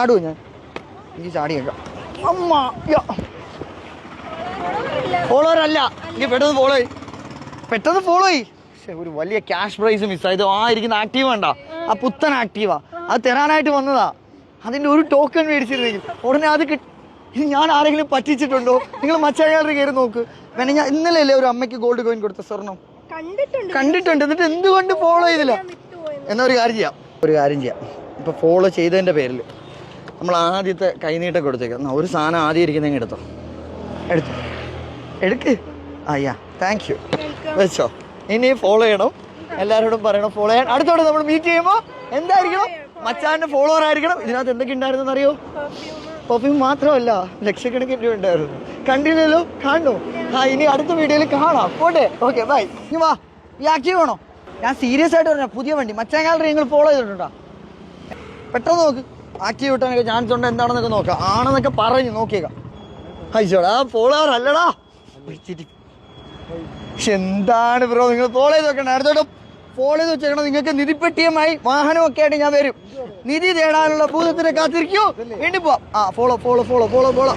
ചാടുവോ ഞാൻ? എനിക്ക് ചാടിയേക്കാം. അമ്മ ഫോളോവർ അല്ല, എനിക്ക് പെട്ടെന്ന് ഫോളോ ചെയ്. പക്ഷെ ഒരു വലിയ ക്യാഷ് പ്രൈസ് മിസ്സായത്. ഇരിക്കുന്ന ആക്റ്റീവ ഉണ്ടോ? ആ പുത്തൻ ആക്റ്റീവ അത് തരാനായിട്ട് വന്നതാ. അതിൻ്റെ ഒരു ടോക്കൺ മേടിച്ചിരുന്നെങ്കിൽ ഉടനെ അത് ഇത് ഞാൻ ആരെങ്കിലും പറ്റിച്ചിട്ടുണ്ടോ? നിങ്ങൾ മച്ചായാളുടെ കയറി നോക്ക്. പിന്നെ ഞാൻ ഇന്നലെ അല്ലേ ഒരു അമ്മയ്ക്ക് ഗോൾഡ് കോയിൻ കൊടുത്ത സ്വർണം കണ്ടിട്ടുണ്ട്. എന്നിട്ട് എന്തുകൊണ്ട് ഫോളോ ചെയ്തില്ല? എന്നാ ഒരു കാര്യം ചെയ്യാം. ഇപ്പോൾ ഫോളോ ചെയ്തതിൻ്റെ പേരിൽ നമ്മൾ ആദ്യത്തെ കൈനീട്ടം കൊടുത്തേക്കാം. ഒരു സാധനം ആദ്യം ഇരിക്കുന്നെങ്കിൽ എടുക്ക്. Thank you. വെച്ചോ. ഇനി ഫോളോ ചെയ്യണം, എല്ലാവരോടും പറയണം ഫോളോ ചെയ്യാൻ. അടുത്തോടെ നമ്മൾ മീറ്റ് ചെയ്യുമ്പോൾ എന്തായിരിക്കണം? മച്ചാൻ്റെ ഫോളോവർ ആയിരിക്കണം. ഇതിനകത്ത് എന്തൊക്കെ ഉണ്ടായിരുന്നെന്ന് അറിയോ? പെർഫ്യൂം മാത്രമല്ല, ലക്ഷക്കണക്കിന് രൂപ ഉണ്ടായിരുന്നു. കണ്ടില്ലല്ലോ? കാണണോ? ഇനി അടുത്ത വീഡിയോയിൽ കാണാം. പോട്ടെ. Okay, bye. ഇനി വാ, ഈ ആക്റ്റീവ് വേണോ? ഞാൻ സീരിയസ് ആയിട്ട് പറഞ്ഞ പുതിയ വണ്ടി മച്ചാൻ ഗാലറി നിങ്ങൾ ഫോളോ ചെയ്തിട്ടുണ്ടോ? പെട്ടെന്ന് നോക്ക്. ആക്റ്റീവ് കിട്ടാനൊക്കെ ചാൻസ് ഉണ്ട് എന്താണെന്നൊക്കെ നോക്കാം. ആണെന്നൊക്കെ പറഞ്ഞു നോക്കിയേക്കാം. അയച്ചോടാ, ഫോളോവർ അല്ലടാ. പക്ഷെ എന്താണ് ബ്രോ, നിങ്ങൾ ഫോളോ ചെയ്ത് വെക്കണം. അടുത്തോട്ട് ഫോളോ ചെയ്ത് വെച്ചേക്കണം. നിങ്ങൾക്ക് നിധിപ്പെട്ടിയുമായി വാഹനമൊക്കെ ആയിട്ട് ഞാൻ വരും. നിധി തേടാനുള്ള ഭൂതത്തിനെ കാത്തിരിക്കൂ. വീണ്ടും പോവാം. ഫോളോ